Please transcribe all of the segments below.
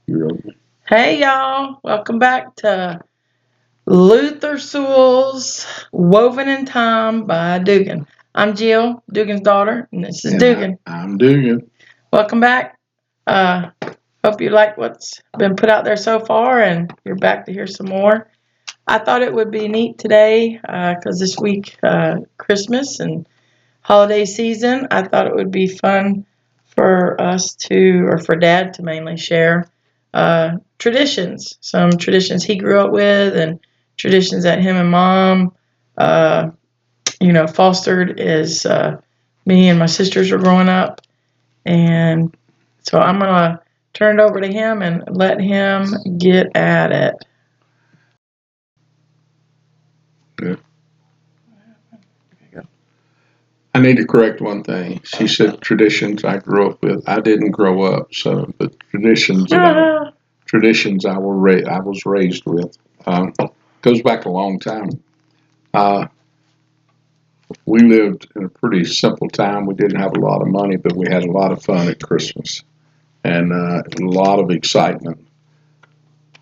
You're okay. Hey y'all, welcome back to Luther Sewell's Woven in Time by Dugan. I'm Jill, Dugan's daughter, and this is And Dugan. I'm Dugan. Welcome back. Uh, Hope you like what's been put out there so far and you're back to hear some more. I thought it would be neat today because this week, Christmas and holiday season, I thought it would be fun for us to, or for Dad to mainly share traditions, some traditions he grew up with, and traditions that him and Mom, uh, fostered as me and my sisters were growing up. And so I'm gonna turn it over to him and let him get at it. Yeah. I need to correct one thing. She said traditions I grew up with. I didn't grow up, so the traditions I was raised with goes back a long time. Uh, we lived in a pretty simple time. We didn't have a lot of money, but we had a lot of fun at Christmas and a lot of excitement.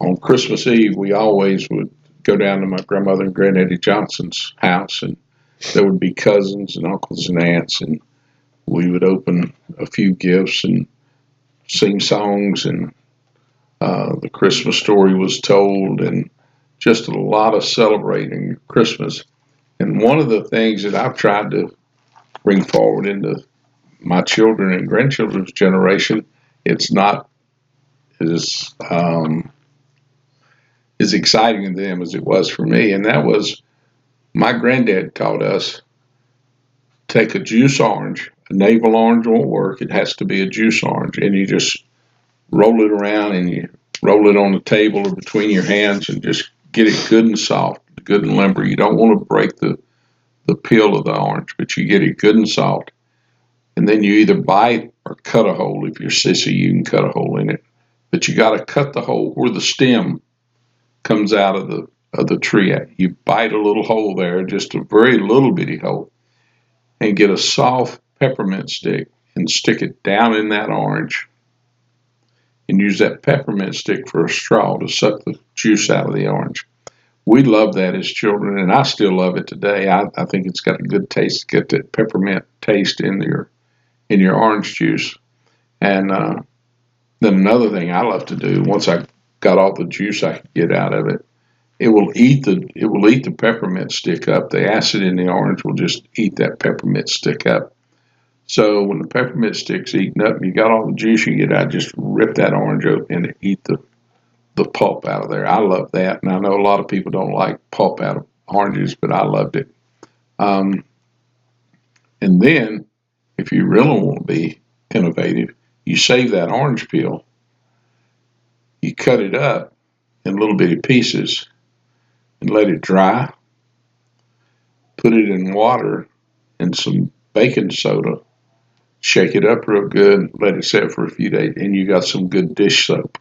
On Christmas Eve, we always would go down to my grandmother and granddaddy Johnson's house, and there would be cousins and uncles and aunts, and we would open a few gifts and sing songs, and the Christmas story was told, and just a lot of celebrating Christmas. And one of the things that I've tried to bring forward into my children and grandchildren's generation, it's not as as exciting to them as it was for me, and that was my granddad taught us take a juice orange. A navel orange won't work. It has to be a juice orange, and you just roll it around and you roll it on the table or between your hands and just get it good and soft, good and limber. You don't want to break the peel of the orange, but you get it good and soft. And then you either bite or cut a hole. If you're sissy, you can cut a hole in it. But you got to cut the hole where the stem comes out of the tree. You bite a little hole there, just a very little bitty hole, and get a soft peppermint stick and stick it down in that orange and use that peppermint stick for a straw to suck the juice out of the orange. We loved that as children, and I still love it today. I think it's got a good taste. Get that peppermint taste in your orange juice. And then another thing I love to do once I got all the juice I could get out of it, it will eat the peppermint stick up. The acid in the orange will just eat that peppermint stick up. So when the peppermint stick's eaten up, and you got all the juice you get out, just rip that orange open and eat the pulp out of there. I love that, and I know a lot of people don't like pulp out of oranges, but I loved it. Um, and then, if you really want to be innovative, you save that orange peel, you cut it up in little bitty pieces, and let it dry. Put it in water and some baking soda. Shake it up real good. Let it set for a few days, and you got some good dish soap.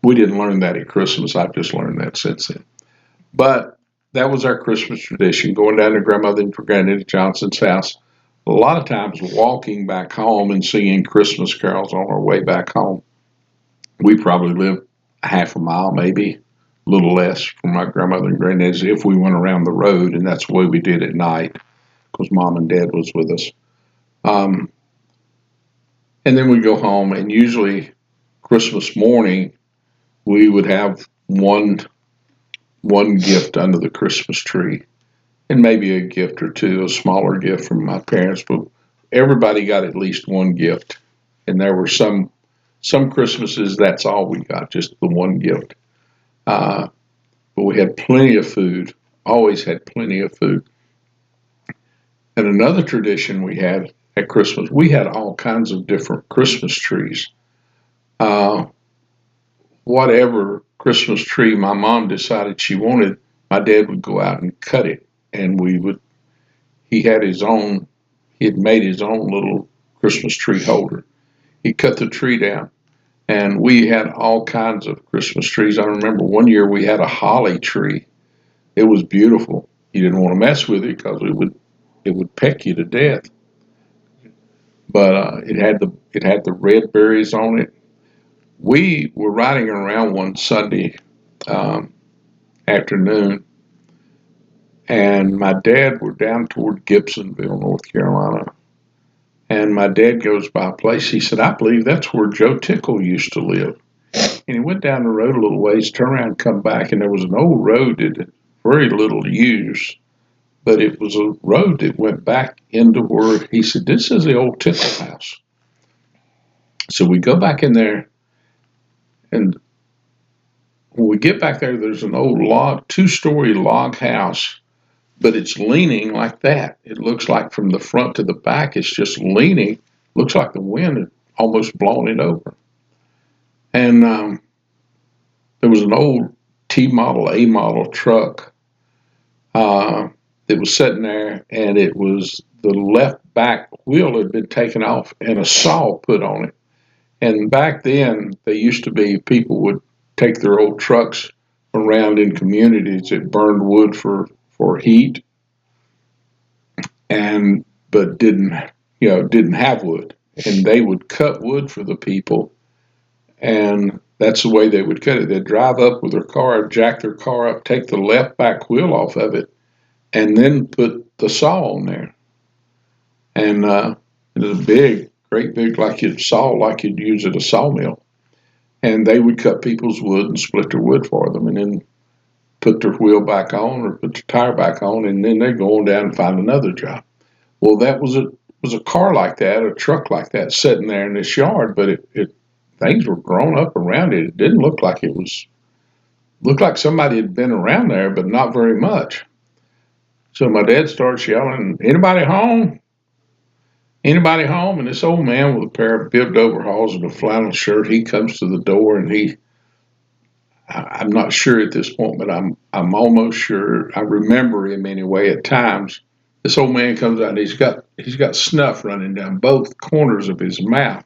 We didn't learn that at Christmas. I've just learned that since then. But that was our Christmas tradition, going down to Grandmother and Granddaddy Johnson's house. A lot of times walking back home and singing Christmas carols on our way back home. We probably lived a half a mile, maybe a little less, from my grandmother and granddad's if we went around the road, and that's the way we did at night because mom and dad was with us. Um, and then we'd go home, and usually Christmas morning we would have one gift under the Christmas tree, and maybe a gift or two, a smaller gift from my parents, but everybody got at least one gift. And there were some Christmases that's all we got, just the one gift. Uh, but we had plenty of food, always had plenty of food. And another tradition we had at Christmas, we had all kinds of different Christmas trees. Uh, Whatever Christmas tree my mom decided she wanted, my dad would go out and cut it, and he had his own. He had made his own little Christmas tree holder. He cut the tree down, and we had all kinds of Christmas trees. I remember one year we had a holly tree. It was beautiful. You didn't want to mess with it because it would peck you to death. But it had the red berries on it. we were riding around one Sunday um, afternoon, and my dad were down toward Gibsonville, North Carolina. And my dad goes by a place. He said, I believe that's where Joe Tickle used to live. And he went down the road a little ways, turned around, come back, and there was an old road that had very little use, but it was a road that went back into where he said, this is the old Tickle house. So we go back in there, and when we get back there, there's an old log, 2-story log house, but it's leaning like that. It looks like from the front to the back, it's just leaning. Looks like the wind had almost blown it over. And there was an old T model, A model truck that was sitting there, and it was the left back wheel had been taken off and a saw put on it. And back then, they used to be people would take their old trucks around in communities that burned wood for heat, and but didn't have wood, and they would cut wood for the people, and that's the way they would cut it. They'd drive up with their car, jack their car up, take the left back wheel off of it, and then put the saw on there. And it was a great big, like you'd saw, like you'd use at a sawmill. And they would cut people's wood and split their wood for them, and then put their wheel back on or put the tire back on, and then they'd go on down and find another job. Well, that was a car like that, a truck like that, sitting there in this yard, but it things were grown up around it. It didn't look like looked like somebody had been around there, but not very much. So my dad starts yelling, "Anybody home? Anybody home?" And this old man with a pair of bibbed overalls and a flannel shirt, he comes to the door, and I'm not sure at this point, but I'm almost sure I remember him anyway at times. This old man comes out, and he's got snuff running down both corners of his mouth.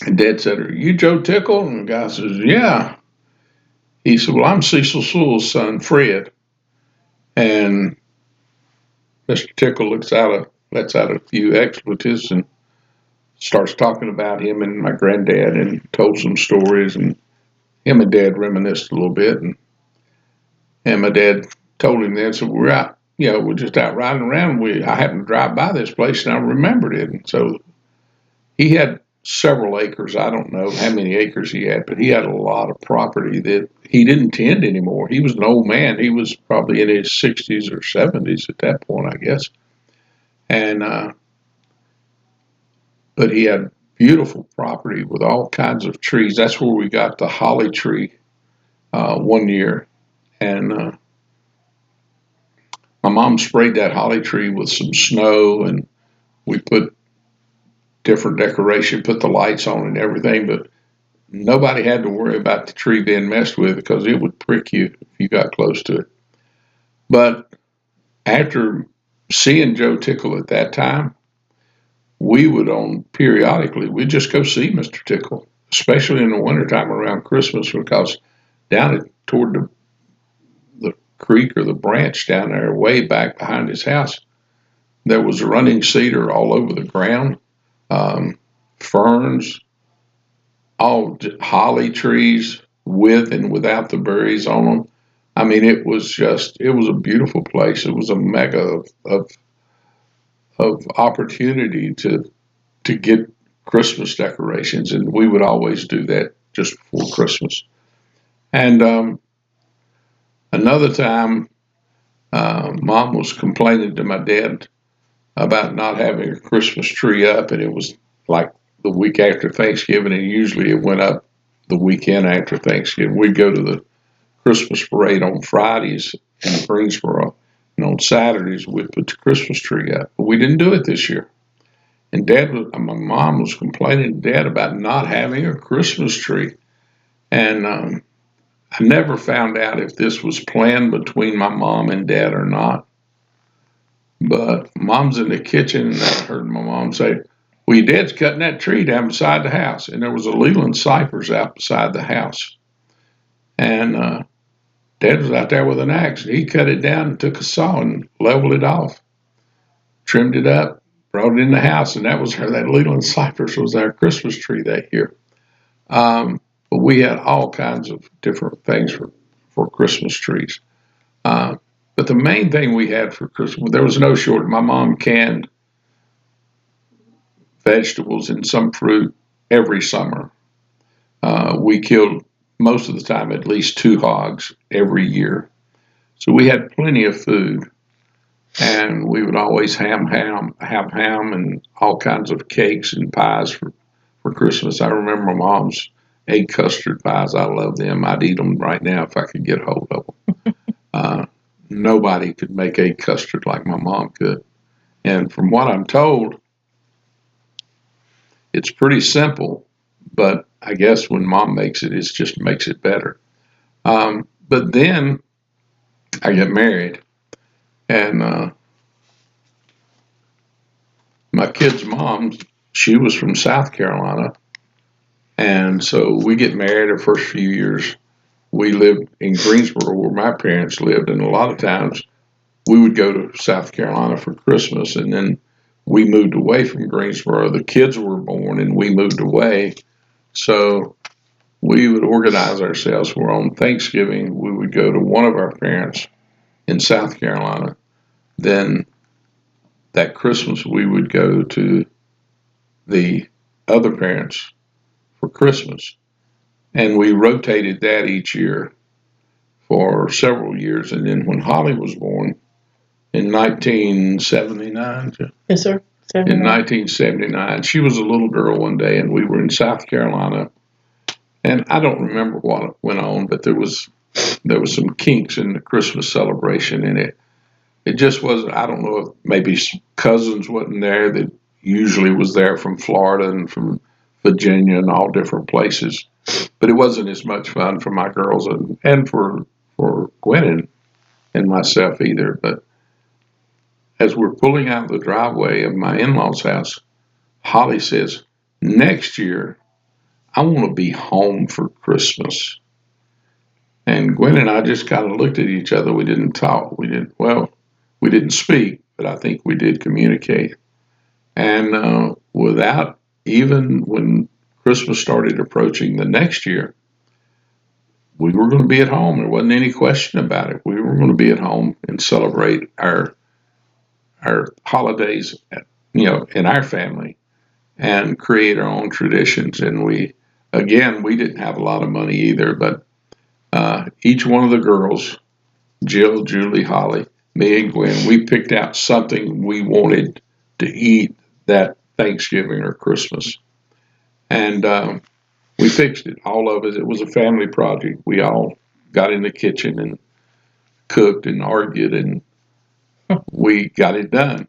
And Dad said, "Are you Joe Tickle?" And the guy says, "Yeah." He said, "Well, I'm Cecil Sewell's son, Fred." And Mr. Tickle lets out a few expletives and starts talking about him and my granddad, and told some stories, and him and Dad reminisced a little bit, and my dad told him then, so we're out, we're just out riding around. I happened to drive by this place, and I remembered it. And so he had several acres. I don't know how many acres he had, but he had a lot of property that he didn't tend anymore. He was an old man. He was probably in his 60s or 70s at that point, I guess. And but he had beautiful property with all kinds of trees. That's where we got the holly tree one year, and my mom sprayed that holly tree with some snow, and we put different decoration, put the lights on and everything, but nobody had to worry about the tree being messed with because it would prick you if you got close to it. But after seeing Joe Tickle at that time, we would periodically, we'd just go see Mr. Tickle, especially in the wintertime around Christmas, because toward the creek or the branch down there way back behind his house, there was running cedar all over the ground, ferns, all holly trees with and without the berries on them. I mean, it was a beautiful place. It was a mega of opportunity to get Christmas decorations, and we would always do that just before Christmas. And another time, Mom was complaining to my dad about not having a Christmas tree up, and it was like the week after Thanksgiving, and usually it went up the weekend after Thanksgiving. We'd go to the Christmas parade on Fridays in Greensboro, and on Saturdays we'd put the Christmas tree up. But we didn't do it this year. And my mom was complaining to Dad about not having a Christmas tree. And I never found out if this was planned between my mom and Dad or not. But Mom's in the kitchen, and I heard my mom say, "Well, your dad's cutting that tree down beside the house." And there was a Leland cypress out beside the house. And Dad was out there with an axe. He cut it down and took a saw and leveled it off, trimmed it up, brought it in the house, and that Leland cypress was our Christmas tree that year. But we had all kinds of different things for Christmas trees. Uh, but the main thing we had for Christmas, there was no shortage. My mom canned vegetables and some fruit every summer. We killed most of the time at least 2 hogs every year. So we had plenty of food, and we would always have ham and all kinds of cakes and pies for Christmas. I remember my mom's egg custard pies. I love them. I'd eat them right now if I could get hold of them. Nobody could make egg custard like my mom could. And from what I'm told, it's pretty simple, but I guess when mom makes it, it just makes it better. But then I got married, and my kid's mom, she was from South Carolina, and so we get married. Our first few years, we lived in Greensboro, where my parents lived, and a lot of times we would go to South Carolina for Christmas, and then we moved away from Greensboro. The kids were born, and we moved away. So we would organize ourselves where on Thanksgiving we would go to one of our parents in South Carolina. Then that Christmas we would go to the other parents for Christmas. And we rotated that each year for several years. And then when Holly was born in 1979, Yes, sir. in 79. 1979, she was a little girl one day, and we were in South Carolina. And I don't remember what went on, but there was some kinks in the Christmas celebration, and it just wasn't. I don't know if maybe cousins wasn't there that usually was there from Florida and from Virginia and all different places, but it wasn't as much fun for my girls and for Gwen and myself either. But as we're pulling out the driveway of my in-laws' house, Holly says, "Next year, I want to be home for Christmas." And Gwen and I just kind of looked at each other. We didn't talk. We didn't speak, but I think we did communicate. And without even when Christmas started approaching the next year, we were going to be at home. There wasn't any question about it. We were going to be at home and celebrate our holidays, in our family and create our own traditions. And we didn't have a lot of money either, but each one of the girls, Jill, Julie, Holly, me, and Gwen, we picked out something we wanted to eat that Thanksgiving or Christmas. And we fixed it, all of us. It was a family project. We all got in the kitchen and cooked and argued, and we got it done.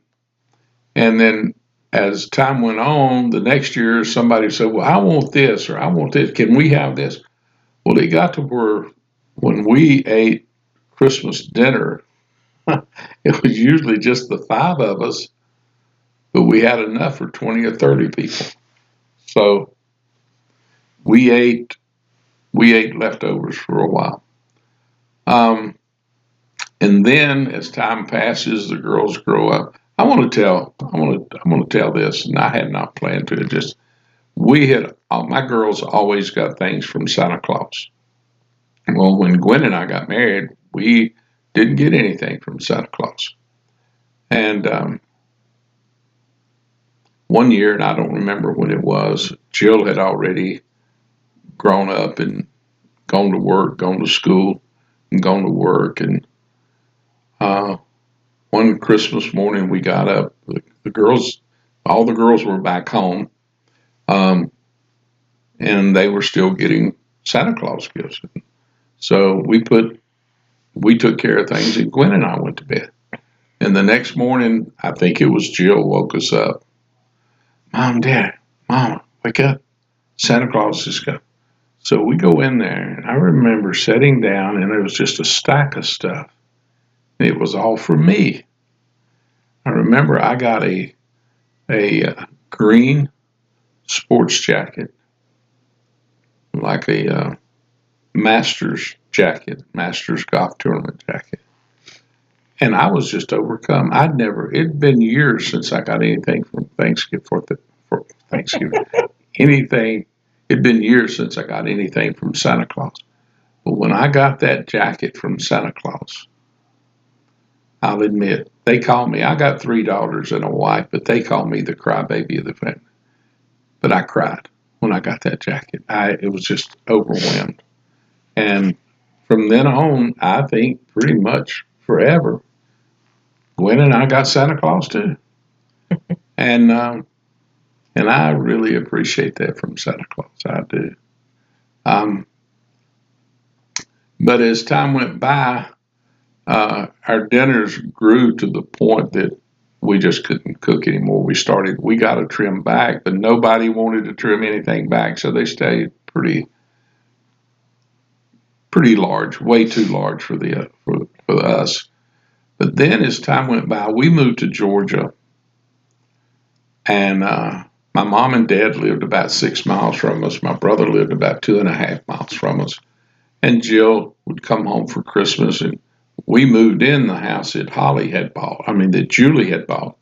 And then as time went on, the next year, somebody said, "Well, I want this," or "I want this. Can we have this?" Well, it got to where when we ate Christmas dinner, it was usually just the five of us, but we had enough for 20 or 30 people. So we ate we ate leftovers for a while. Um, and then as time passes, the girls grow up. I want to tell this, and I had not planned to. It just we had my girls always got things from Santa Claus. Well, when Gwen and I got married, we didn't get anything from Santa Claus. And one year, and I don't remember when it was, Jill had already grown up and gone to work, gone to school, and gone to work. And uh, one Christmas morning, we got up. The girls, all the girls were back home, um, and they were still getting Santa Claus gifts. So we took care of things, and Gwen and I went to bed. And the next morning, I think it was Jill woke us up. "Mom, Dad, Mama, wake up! Santa Claus is coming." So we go in there, and I remember sitting down, and there was just a stack of stuff. It was all for me. I remember I got a green sports jacket, like a Masters jacket, Masters golf tournament jacket, and I was just overcome. It'd been years since I got anything from Thanksgiving for Thanksgiving, anything It'd been years since I got anything from Santa Claus. But when I got that jacket from Santa Claus, I'll admit, they call me, I got 3 daughters and a wife, but they call me the crybaby of the family. But I cried when I got that jacket. It was just overwhelmed. And from then on, I think pretty much forever, Gwen and I got Santa Claus too. And and I really appreciate that from Santa Claus. I do. Um, but as time went by, our dinners grew to the point that we just couldn't cook anymore. We got to trim back, but nobody wanted to trim anything back, so they stayed pretty large, way too large for us. But then as time went by, we moved to Georgia, and my mom and dad lived about 6 miles from us. My brother lived about 2.5 miles from us, and Jill would come home for Christmas, and we moved in the house that Holly had bought. I mean, that Julie had bought.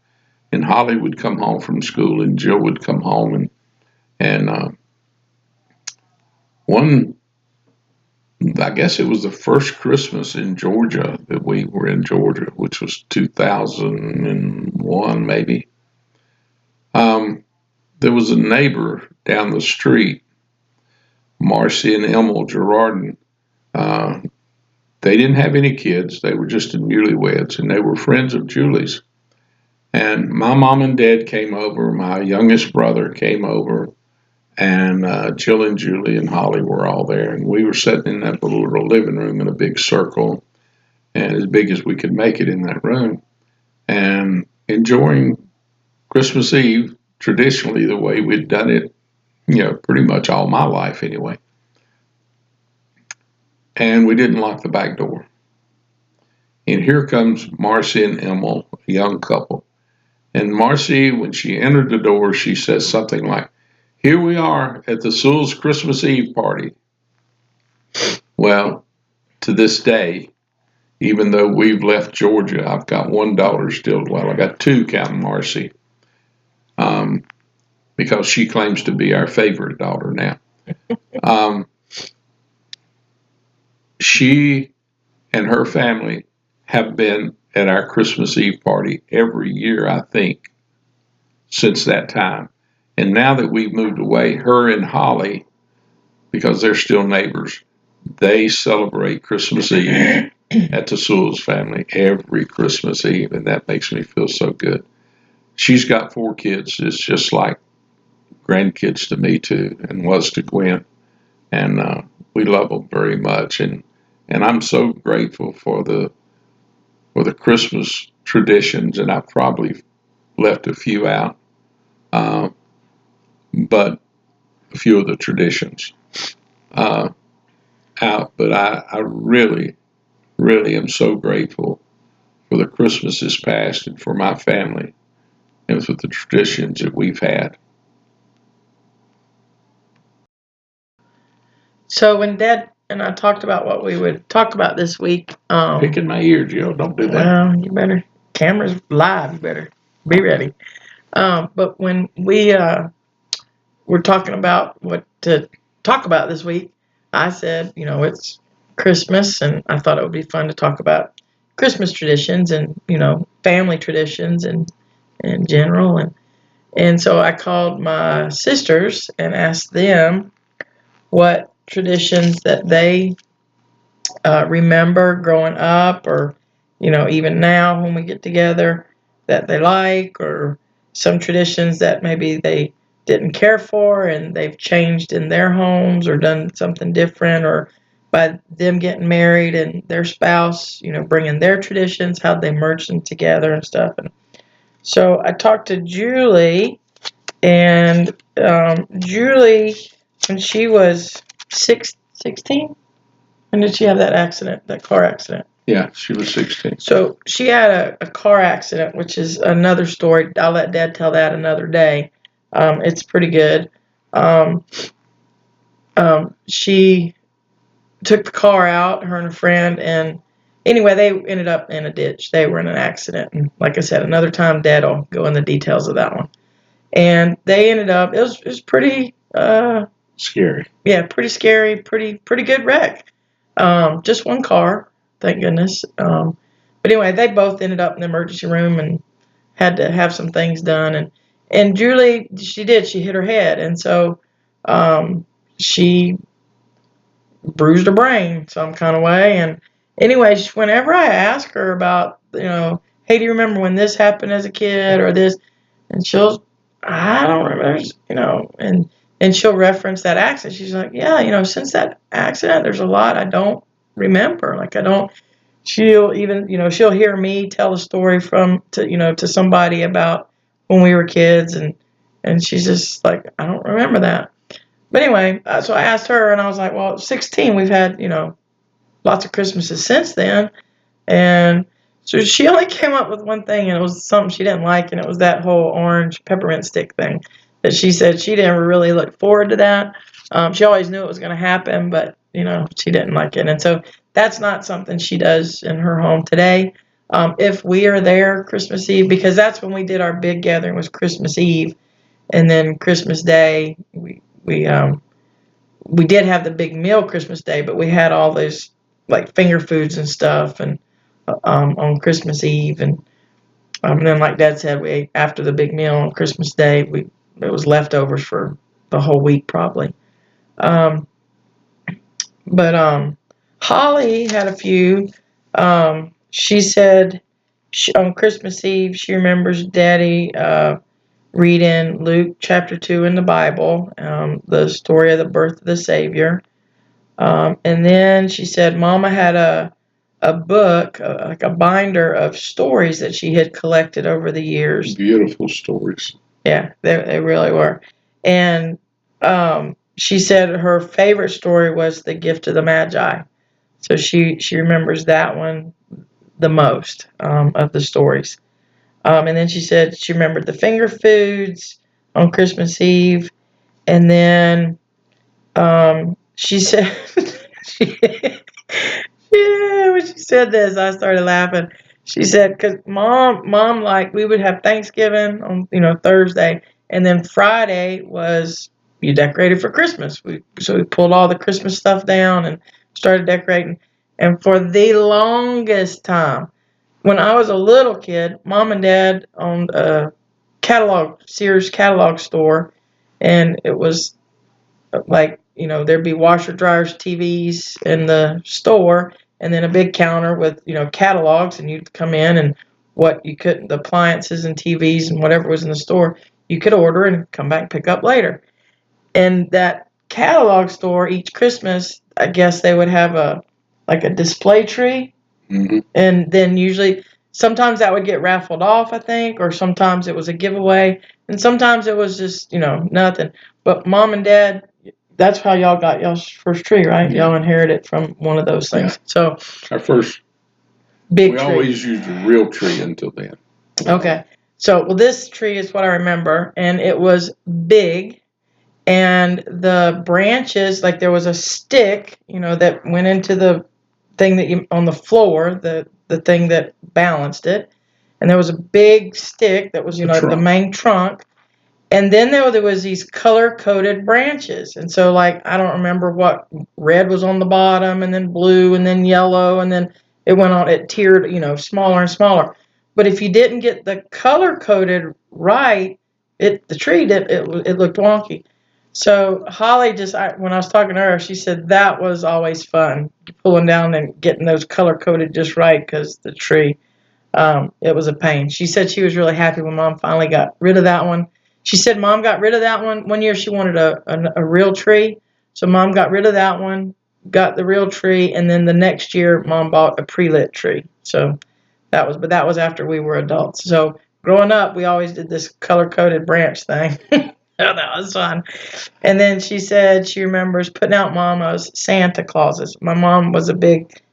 And Holly would come home from school, and Jill would come home, and one, I guess it was the first Christmas in Georgia that we were in Georgia, which was 2001 maybe. There was a neighbor down the street, Marcy and Emil Gerardin. Uh, they didn't have any kids; they were just newlyweds, and they were friends of Julie's. And my mom and dad came over. My youngest brother came over, and Jill and Julie and Holly were all there, and we were sitting in that little living room in a big circle, and as big as we could make it in that room, and enjoying Christmas Eve traditionally the way we'd done it, pretty much all my life anyway. And we didn't lock the back door. And here comes Marcy and Emil, a young couple. And Marcy, when she entered the door, she says something like, "Here we are at the Sewell's Christmas Eve party." Well, to this day, even though we've left Georgia, I've got one daughter still. Well, I got two, counting Marcy, um, because she claims to be our favorite daughter now. Um, she and her family have been at our Christmas Eve party every year, I think, since that time. And now that we've moved away, her and Holly, because they're still neighbors, they celebrate Christmas Eve at the Sewell's family every Christmas Eve, and that makes me feel so good. She's got 4 kids. It's just like grandkids to me too, and was to Gwen, and we love them very much. And I'm so grateful for the Christmas traditions, and I probably left a few out, uh, but a few of the traditions uh, out. But I really, really am so grateful for the Christmases past and for my family and for the traditions that we've had. So when Dad and I talked about what we would talk about this week, Picking my ear, Jill. Don't do that. well, you better, camera's live, you better be ready. But when we were talking about what to talk about this week, I said, it's Christmas, and I thought it would be fun to talk about Christmas traditions and, family traditions and in general. And so I called my sisters and asked them what traditions that they remember growing up, or even now when we get together, that they like, or some traditions that maybe they didn't care for and they've changed in their homes or done something different, or by them getting married and their spouse bringing their traditions, how they merge them together and stuff. And so I talked to Julie, and Julie, when she was 16, when did she have that car accident? Yeah, she was 16. So she had a car accident, which is another story. I'll let Dad tell that another day. It's pretty good. She took the car out, her and a friend, and anyway, they ended up in a ditch. They were in an accident. And like I said, another time, Dad will go in the details of that one. And they ended up, it was pretty Scary. Yeah, pretty scary, pretty good wreck. Just one car, thank goodness. But anyway, they both ended up in the emergency room and had to have some things done. And Julie, she hit her head, and so she bruised her brain some kind of way. And anyway, whenever I ask her about, hey, do you remember when this happened as a kid or this? And I don't remember, and she'll reference that accident. She's like, yeah, since that accident, there's a lot I don't remember. Like I don't. She'll even, she'll hear me tell a story to somebody about when we were kids, and she's just like, I don't remember that. But anyway, so I asked her, and I was like, well, at 16, we've had, lots of Christmases since then. And so she only came up with one thing, and it was something she didn't like, and it was that whole orange peppermint stick thing. That she said she didn't really look forward to that. She always knew it was going to happen, but she didn't like it, and so that's not something she does in her home today. If we are there Christmas Eve, because that's when we did our big gathering, was Christmas Eve, and then Christmas Day we did have the big meal Christmas Day, but we had all those like finger foods and stuff, and on Christmas Eve, and then like Dad said, we ate after the big meal on Christmas Day. It was leftovers for the whole week probably. Um, but Holly had a few. She said on Christmas Eve she remembers Daddy reading Luke chapter 2 in the Bible, the story of the birth of the Savior. And then she said Mama had a book, like a binder of stories that she had collected over the years. Beautiful stories. Yeah, they really were. And she said her favorite story was The Gift of the Magi. So she remembers that one the most of the stories. And then she said she remembered the finger foods on Christmas Eve. And then she said, she, yeah, when she said this, I started laughing. She said, because mom, like we would have Thanksgiving on, Thursday, and then Friday was you decorated for Christmas. So we pulled all the Christmas stuff down and started decorating. And for the longest time, when I was a little kid, Mom and Dad owned a Sears catalog store, and it was like, there'd be washer dryers, TVs in the store, and then a big counter with, catalogs, and you'd come in and what you couldn't, the appliances and TVs and whatever was in the store, you could order and come back and pick up later. And that catalog store, each Christmas, I guess they would have a display tree. Mm-hmm. And then usually, sometimes that would get raffled off, I think, or sometimes it was a giveaway, and sometimes it was just, nothing. But Mom and Dad, that's how y'all got y'all's first tree, right? Yeah. Y'all inherited from one of those things. Yeah. So our first big we tree. always used a real tree until then. Okay. So, well, this tree is what I remember, and it was big, and the branches, like there was a stick, that went into the thing that you on the floor, the thing that balanced it, and there was a big stick that was, the main trunk, and then there was these color-coded branches, and so like I don't remember what red was on the bottom, and then blue, and then yellow, and then it went on, it tiered, smaller and smaller. But if you didn't get the color-coded right, the tree did it looked wonky. So Holly when I was talking to her, she said that was always fun, pulling down and getting those color-coded just right, because the tree, it was a pain. She said she was really happy when Mom finally got rid of that one. She said Mom got rid of that one. One year she wanted a real tree, so Mom got rid of that one, got the real tree, and then the next year Mom bought a pre-lit tree. So but that was after we were adults. So growing up, we always did this color-coded branch thing. Oh, that was fun. And then she said she remembers putting out Mama's Santa Clauses. My mom was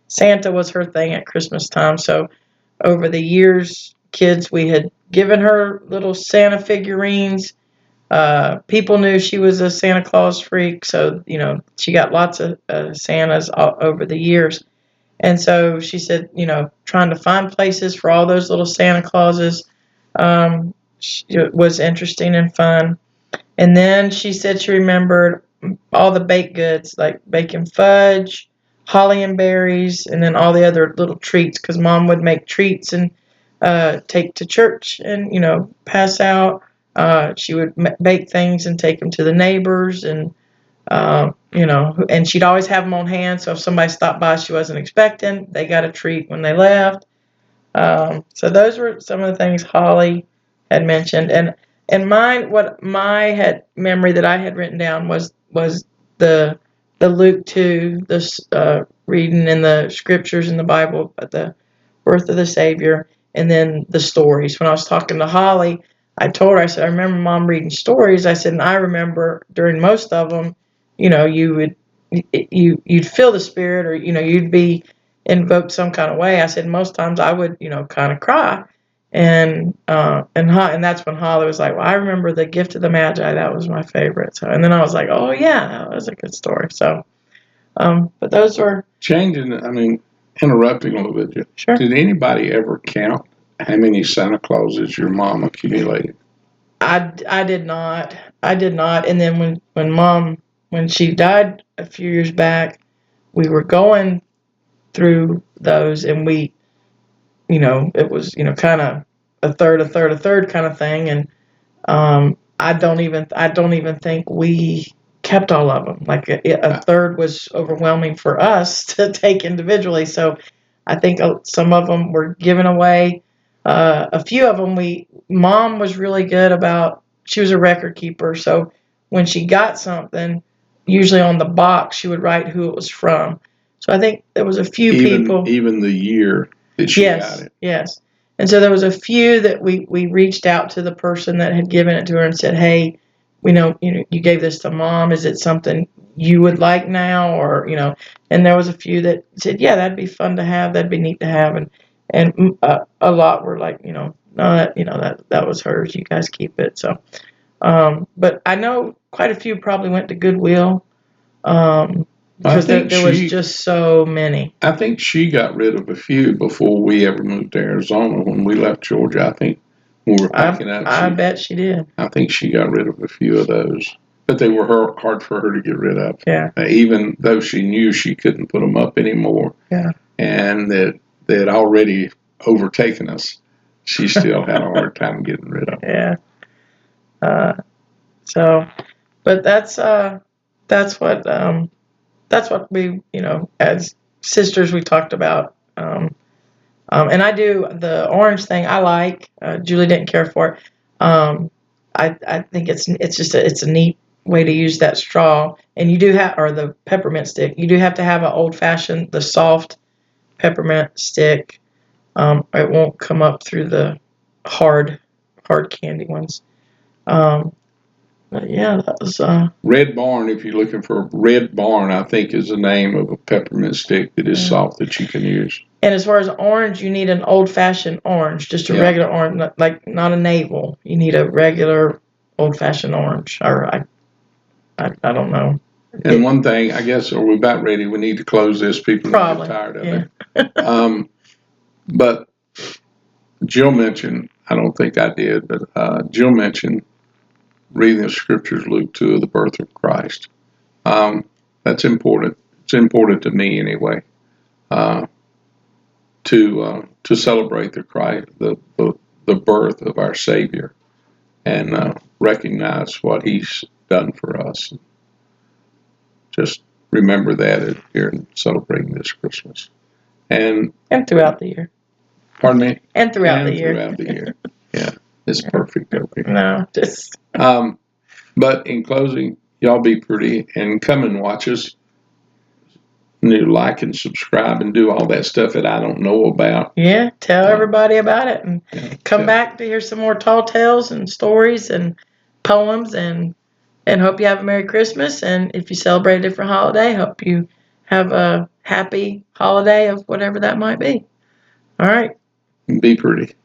Santa was her thing at Christmas time. So over the years, kids, we had given her little Santa figurines. People knew she was a Santa Claus freak. So, she got lots of Santas over the years. And so she said, trying to find places for all those little Santa Clauses was interesting and fun. And then she said she remembered all the baked goods like bacon fudge, holly and berries, and then all the other little treats. Because Mom would make treats and take to church and pass out. She would bake things and take them to the neighbors, and and she'd always have them on hand. So if somebody stopped by she wasn't expecting, they got a treat when they left. So those were some of the things Holly had mentioned, and mine. What my had memory that I had written down was the Luke 2, this reading in the scriptures in the Bible at the birth of the Savior, and then the stories. When I was talking to Holly, I told her, I said, I remember Mom reading stories. I said, and I remember during most of them, you'd feel the spirit, or you'd be invoked some kind of way. I said most times I would kind of cry, and that's when Holly was like, well, I remember the gift of the Magi. That was my favorite. So, and then I was like, oh yeah, that was a good story. So, but those were Changing, I mean, interrupting a little bit. sure. Did anybody ever count how many Santa Clauses your mom accumulated? I did not. I did not. And then when Mom, when she died a few years back, we were going through those, and it was kind of a third kind of thing, and I don't even think we kept all of them. Like a third was overwhelming for us to take individually, so I think some of them were given away. A few of them, Mom was really good about. She was a record keeper, so when she got something, usually on the box she would write who it was from. So I think there was a few people. Even the year that she got Yes, it. yes. And so there was a few that we reached out to the person that had given it to her and said, "Hey, we know you gave this to Mom. Is it something you would like now, or?" And there was a few that said, "Yeah, that'd be fun to have. That'd be neat to have." And a lot were like, "No, that was hers. You guys keep it." So, but I know quite a few probably went to Goodwill, because there was just so many. I think she got rid of a few before we ever moved to Arizona. When we left Georgia, I think when we were packing up, I bet she did. I think she got rid of a few of those. But they were hard for her to get rid of. Yeah. Even though she knew she couldn't put them up anymore. Yeah. And that they had already overtaken us, she still had a hard time getting rid of them. Yeah. So, but that's what we, as sisters, we talked about. And I do the orange thing. I like. Julie didn't care for it. I think it's just it's a neat way to use that straw. And you do have, or the peppermint stick. You do have to have an old fashioned, the soft peppermint stick. It won't come up through the hard candy ones. But yeah, that was. Red Barn, if you're looking for Red Barn, I think is the name of a peppermint stick that is soft that you can use. And as far as orange, you need an old-fashioned orange, just a regular orange, not a navel. You need a regular old-fashioned orange, or I don't know. And one thing, I guess, are we about ready? We need to close this. People Probably, get tired of it. But Jill mentioned, I don't think I did, but Jill mentioned reading the scriptures, Luke 2, of the birth of Christ. That's important. It's important to me anyway. To celebrate the birth of our Savior, and recognize what He's done for us. Just remember that here in celebrating this Christmas, and throughout the year. Pardon me. And throughout the year. Throughout the year. Yeah, it's perfect. Okay. No, just. But in closing, y'all be pretty and come and watch us. Like and subscribe and do all that stuff that I don't know about. Yeah, tell everybody about it, and come back to hear some more tall tales and stories and poems, and hope you have a Merry Christmas. And if you celebrate a different holiday, hope you have a happy holiday of whatever that might be. All right. Be pretty.